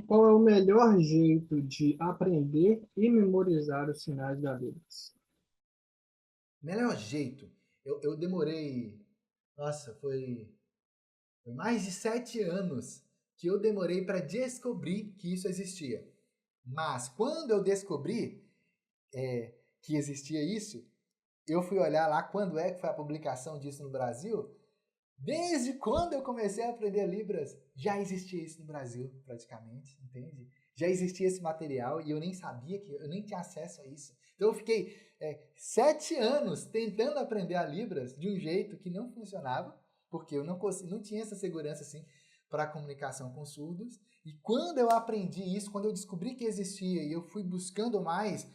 Qual é o melhor jeito de aprender e memorizar os sinais da Libras? Melhor jeito. Eu demorei. Nossa, foi mais de 7 anos que eu demorei para descobrir que isso existia. Mas quando eu descobri que existia isso, eu fui olhar lá quando é que foi a publicação disso no Brasil. Desde quando eu comecei a aprender Libras, já existia isso no Brasil, praticamente, entende? Já existia esse material e eu nem sabia que eu nem tinha acesso a isso. Então eu fiquei 7 anos tentando aprender a Libras de um jeito que não funcionava, porque eu não tinha essa segurança assim para comunicação com surdos. E quando eu aprendi isso, quando eu descobri que existia e eu fui buscando mais,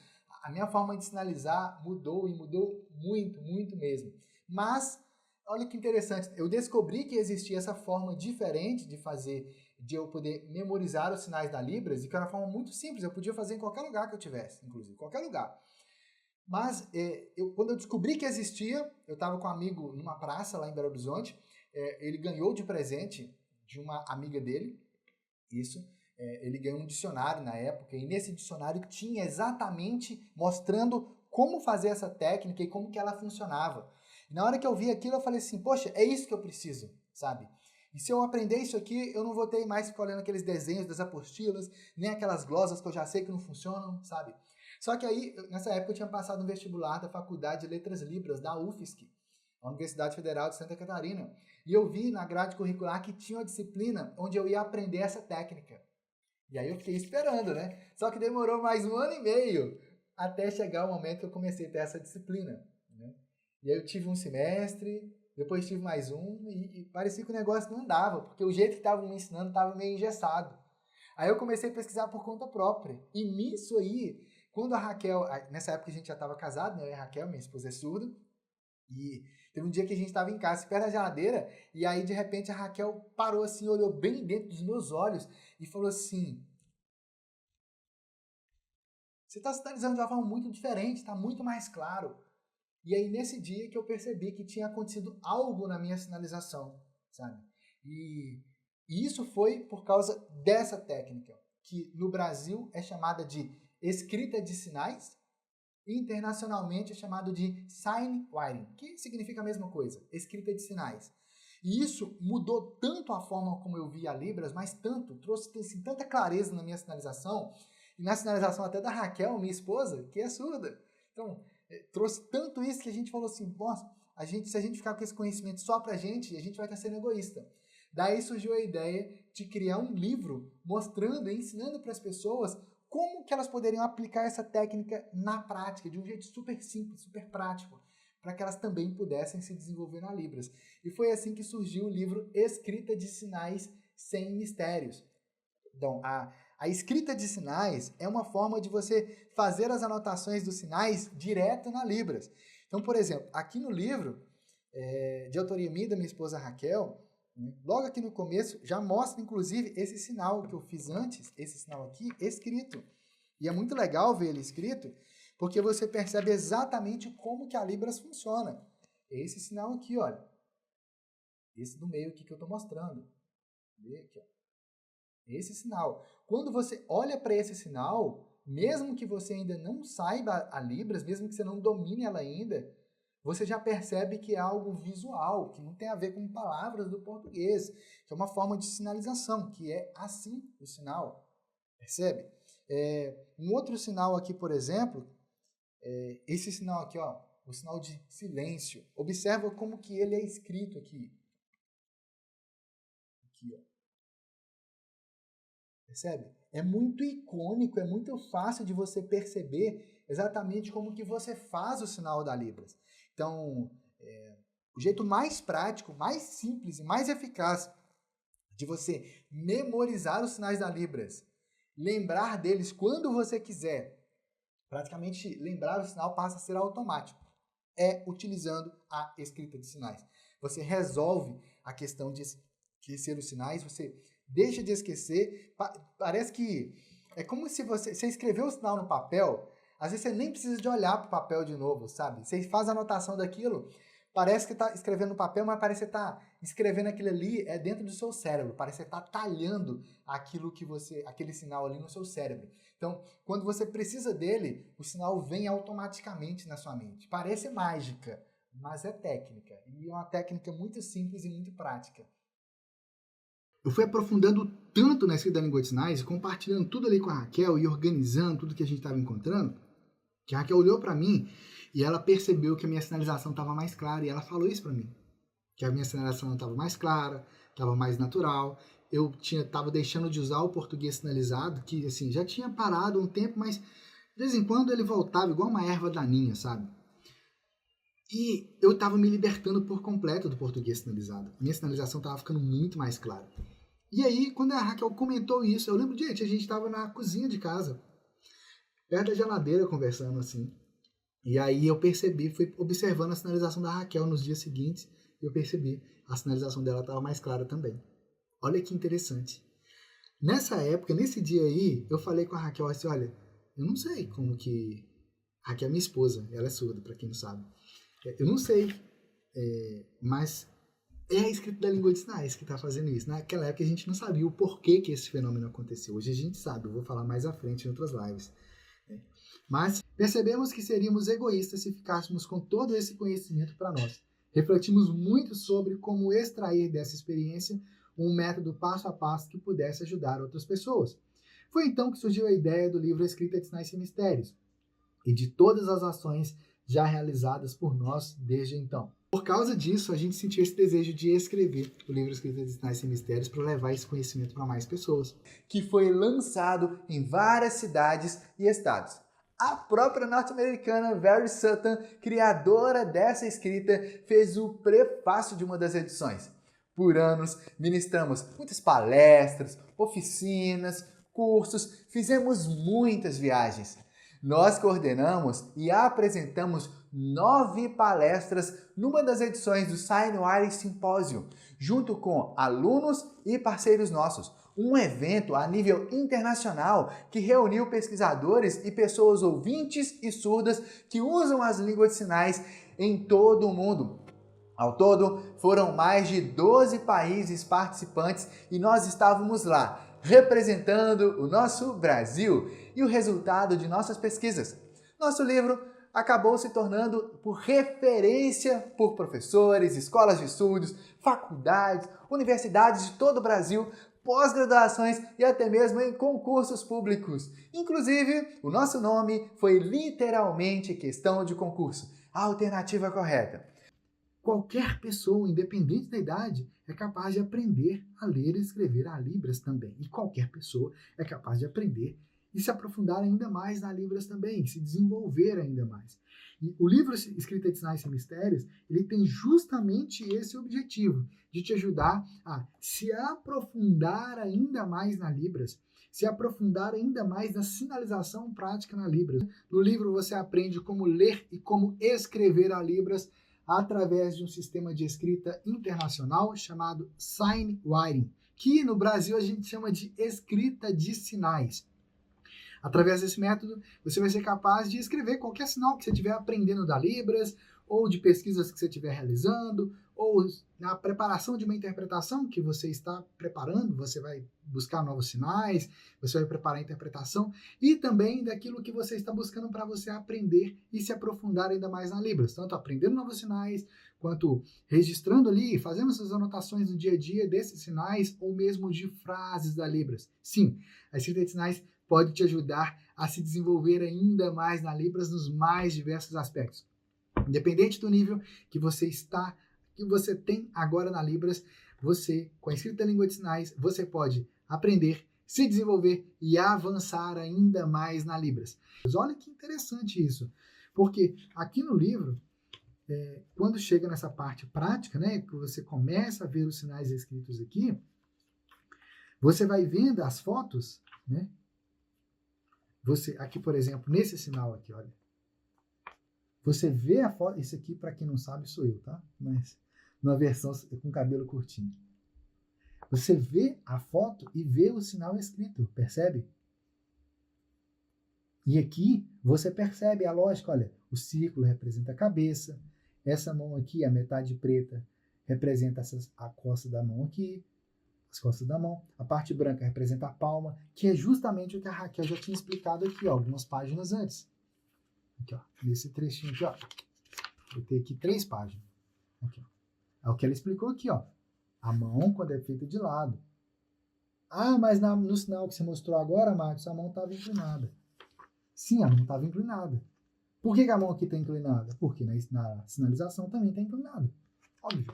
a minha forma de sinalizar mudou e mudou muito, muito mesmo. Mas olha que interessante, eu descobri que existia essa forma diferente de fazer, de eu poder memorizar os sinais da Libras, e que era uma forma muito simples, eu podia fazer em qualquer lugar que eu tivesse, inclusive, qualquer lugar. Mas quando eu descobri que existia, eu estava com um amigo numa praça lá em Belo Horizonte, ele ganhou de presente de uma amiga dele, isso, ele ganhou um dicionário na época, e nesse dicionário tinha exatamente mostrando como fazer essa técnica e como que ela funcionava. E na hora que eu vi aquilo, eu falei assim, poxa, é isso que eu preciso, sabe? E se eu aprender isso aqui, eu não vou ter mais que ficar olhando aqueles desenhos das apostilas, nem aquelas glosas que eu já sei que não funcionam, sabe? Só que aí, nessa época, eu tinha passado no vestibular da Faculdade de Letras Libras, da UFSC, a Universidade Federal de Santa Catarina. E eu vi na grade curricular que tinha uma disciplina onde eu ia aprender essa técnica. E aí eu fiquei esperando, né? Só que demorou mais 1 ano e meio até chegar o momento que eu comecei a ter essa disciplina, né? E aí eu tive um semestre, depois tive mais um, e parecia que o negócio não dava, porque o jeito que estavam me ensinando estava meio engessado. Aí eu comecei a pesquisar por conta própria. E nisso aí, quando a Raquel, nessa época a gente já estava casado, né? Eu e a Raquel, minha esposa é surda, e teve um dia que a gente estava em casa, perto da geladeira, e aí de repente a Raquel parou assim, olhou bem dentro dos meus olhos e falou assim: você está sinalizando de uma forma muito diferente, está muito mais claro. E aí nesse dia que eu percebi que tinha acontecido algo na minha sinalização, sabe? E, e isso foi por causa dessa técnica, que no Brasil é chamada de escrita de sinais, e internacionalmente é chamado de sign writing, que significa a mesma coisa, escrita de sinais. E isso mudou tanto a forma como eu via Libras, mas tanto, trouxe assim, tanta clareza na minha sinalização, e na sinalização até da Raquel, minha esposa, que é surda. Então, trouxe tanto isso que a gente falou assim, nossa, se a gente ficar com esse conhecimento só pra gente, a gente vai estar sendo egoísta. Daí surgiu a ideia de criar um livro mostrando e ensinando para as pessoas como que elas poderiam aplicar essa técnica na prática, de um jeito super simples, super prático, para que elas também pudessem se desenvolver na Libras. E foi assim que surgiu o livro Escrita de Sinais Sem Mistérios. Então, a escrita de sinais é uma forma de você fazer as anotações dos sinais direto na Libras. Então, por exemplo, aqui no livro, de autoria minha e da minha esposa Raquel, logo aqui no começo, já mostra, inclusive, esse sinal que eu fiz antes, esse sinal aqui, escrito. E é muito legal ver ele escrito, porque você percebe exatamente como que a Libras funciona. Esse sinal aqui, olha. Esse do meio aqui que eu estou mostrando. Vê aqui, ó. Esse sinal. Quando você olha para esse sinal, mesmo que você ainda não saiba a Libras, mesmo que você não domine ela ainda, você já percebe que é algo visual, que não tem a ver com palavras do português, que é uma forma de sinalização, que é assim o sinal. Percebe? Um outro sinal aqui, por exemplo, esse sinal aqui, ó, o sinal de silêncio. Observa como que ele é escrito aqui. Aqui, ó. Percebe? É muito icônico, é muito fácil de você perceber exatamente como que você faz o sinal da Libras. Então, o jeito mais prático, mais simples e mais eficaz de você memorizar os sinais da Libras, lembrar deles quando você quiser, praticamente lembrar o sinal passa a ser automático, é utilizando a escrita de sinais. Você resolve a questão de esquecer os sinais, você deixa de esquecer, parece que é como se você escreveu o sinal no papel, às vezes você nem precisa de olhar para o papel de novo, sabe? Você faz a anotação daquilo, parece que está escrevendo no papel, mas parece que está escrevendo aquilo ali é dentro do seu cérebro, parece que você está talhando aquele sinal ali no seu cérebro. Então, quando você precisa dele, o sinal vem automaticamente na sua mente. Parece mágica, mas é técnica. E é uma técnica muito simples e muito prática. Eu fui aprofundando tanto na escrita da língua de sinais, compartilhando tudo ali com a Raquel e organizando tudo que a gente estava encontrando, que a Raquel olhou para mim e ela percebeu que a minha sinalização estava mais clara e ela falou isso para mim, que a minha sinalização estava mais clara, estava mais natural. Eu estava deixando de usar o português sinalizado, que assim já tinha parado um tempo, mas de vez em quando ele voltava igual uma erva daninha, sabe? E eu estava me libertando por completo do português sinalizado. Minha sinalização estava ficando muito mais clara. E aí, quando a Raquel comentou isso, eu lembro, gente, a gente estava na cozinha de casa, perto da geladeira, conversando assim. E aí eu percebi, fui observando a sinalização da Raquel nos dias seguintes, e eu percebi, a sinalização dela estava mais clara também. Olha que interessante. Nessa época, nesse dia aí, eu falei com a Raquel assim, olha, eu não sei como que... A Raquel é minha esposa, ela é surda, para quem não sabe. Eu não sei, mas é a escrita da língua de sinais que está fazendo isso. Naquela época a gente não sabia o porquê que esse fenômeno aconteceu. Hoje a gente sabe, eu vou falar mais à frente em outras lives. Mas percebemos que seríamos egoístas se ficássemos com todo esse conhecimento para nós. Refletimos muito sobre como extrair dessa experiência um método passo a passo que pudesse ajudar outras pessoas. Foi então que surgiu a ideia do livro Escrita de Sinais e Mistérios e de todas as ações já realizadas por nós desde então. Por causa disso, a gente sentiu esse desejo de escrever o livro Escrita de Sinais e Mistérios para levar esse conhecimento para mais pessoas. Que foi lançado em várias cidades e estados. A própria norte-americana Very Sutton, criadora dessa escrita, fez o prefácio de uma das edições. Por anos, ministramos muitas palestras, oficinas, cursos, fizemos muitas viagens. Nós coordenamos e apresentamos 9 palestras numa das edições do Sign Symposium, junto com alunos e parceiros nossos. Um evento a nível internacional que reuniu pesquisadores e pessoas ouvintes e surdas que usam as línguas de sinais em todo o mundo. Ao todo, foram mais de 12 países participantes e nós estávamos lá, representando o nosso Brasil e o resultado de nossas pesquisas. Nosso livro acabou se tornando por referência por professores, escolas de estudos, faculdades, universidades de todo o Brasil, pós-graduações e até mesmo em concursos públicos. Inclusive, o nosso nome foi literalmente questão de concurso, a alternativa correta. Qualquer pessoa, independente da idade, é capaz de aprender a ler e escrever a Libras também. E qualquer pessoa é capaz de aprender e se aprofundar ainda mais na Libras também, se desenvolver ainda mais. E o livro Escrita de Sinais e Mistérios, ele tem justamente esse objetivo, de te ajudar a se aprofundar ainda mais na Libras, se aprofundar ainda mais na sinalização prática na Libras. No livro você aprende como ler e como escrever a Libras através de um sistema de escrita internacional chamado Sign Writing, que no Brasil a gente chama de escrita de sinais. Através desse método, você vai ser capaz de escrever qualquer sinal que você estiver aprendendo da Libras, ou de pesquisas que você estiver realizando, ou na preparação de uma interpretação que você está preparando, você vai buscar novos sinais, você vai preparar a interpretação, e também daquilo que você está buscando para você aprender e se aprofundar ainda mais na Libras, tanto aprendendo novos sinais, quanto registrando ali, fazendo essas anotações no dia a dia desses sinais, ou mesmo de frases da Libras. Sim, a escrita de sinais pode te ajudar a se desenvolver ainda mais na Libras nos mais diversos aspectos. Independente do nível que você tem agora na Libras, você, com a escrita da língua de sinais, você pode aprender, se desenvolver e avançar ainda mais na Libras. Mas olha que interessante isso, porque aqui no livro, quando chega nessa parte prática, né, que você começa a ver os sinais escritos aqui, você vai vendo as fotos, né? Aqui, por exemplo, nesse sinal aqui, olha. Você vê a foto, isso aqui, para quem não sabe, sou eu, tá? Mas numa versão com cabelo curtinho. Você vê a foto e vê o sinal escrito, percebe? E aqui você percebe a lógica, olha, o círculo representa a cabeça, essa mão aqui, a metade preta, representa a costa da mão aqui, as costas da mão. A parte branca representa a palma, que é justamente o que a Raquel já tinha explicado aqui, ó, algumas páginas antes. Aqui, ó, nesse trechinho aqui, ó. Vou ter aqui 3 páginas. Aqui, ó. É o que ela explicou aqui, ó. A mão, quando é feita de lado. Ah, mas no sinal que você mostrou agora, Marcos, a mão estava inclinada. Sim, a mão estava inclinada. Por que a mão aqui está inclinada? Porque na sinalização também está inclinada. Óbvio.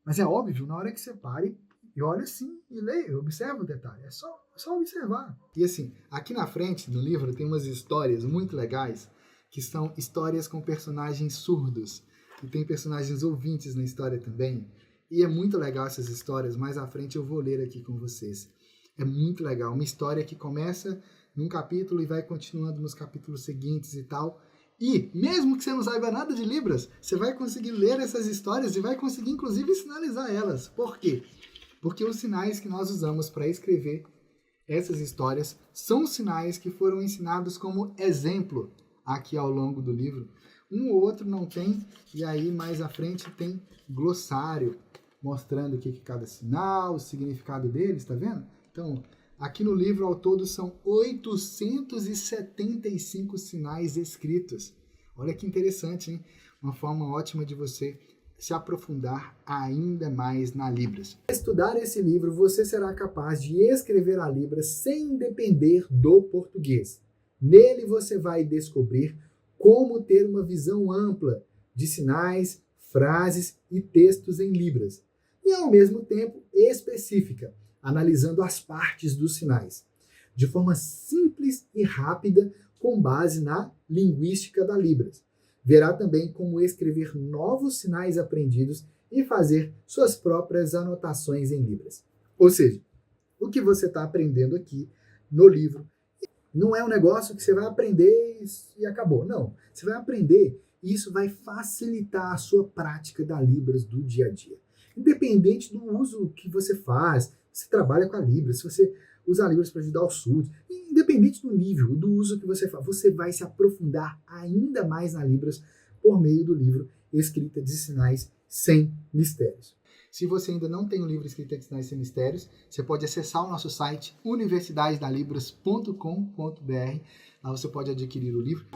Mas é óbvio, na hora que você pare e olha assim e leia, observa o detalhe. É só observar. E assim, aqui na frente do livro tem umas histórias muito legais, que são histórias com personagens surdos. E tem personagens ouvintes na história também. E é muito legal essas histórias. Mais à frente eu vou ler aqui com vocês. É muito legal. Uma história que começa num capítulo e vai continuando nos capítulos seguintes e tal. E, mesmo que você não saiba nada de Libras, você vai conseguir ler essas histórias e vai conseguir, inclusive, sinalizar elas. Por quê? Porque os sinais que nós usamos para escrever essas histórias são sinais que foram ensinados como exemplo aqui ao longo do livro. Um ou outro não tem, e aí mais à frente tem glossário, mostrando o que é cada sinal, o significado deles, tá vendo? Então, aqui no livro, ao todo, são 875 sinais escritos. Olha que interessante, hein? Uma forma ótima de você se aprofundar ainda mais na Libras. Ao estudar esse livro, você será capaz de escrever a Libras sem depender do português. Nele você vai descobrir como ter uma visão ampla de sinais, frases e textos em Libras, e ao mesmo tempo específica, analisando as partes dos sinais, de forma simples e rápida, com base na linguística da Libras. Verá também como escrever novos sinais aprendidos e fazer suas próprias anotações em Libras. Ou seja, o que você está aprendendo aqui no livro não é um negócio que você vai aprender e acabou. Não, você vai aprender e isso vai facilitar a sua prática da Libras do dia a dia. Independente do uso que você faz, se trabalha com a Libras, se você usa a Libras para ajudar os surdos, independente do nível, do uso que você faz, você vai se aprofundar ainda mais na Libras por meio do livro Escrita de Sinais Sem Mistérios. Se você ainda não tem o livro Escrita de Sinais Sem Mistérios, você pode acessar o nosso site universidadedalibras.com.br. Lá você pode adquirir o livro.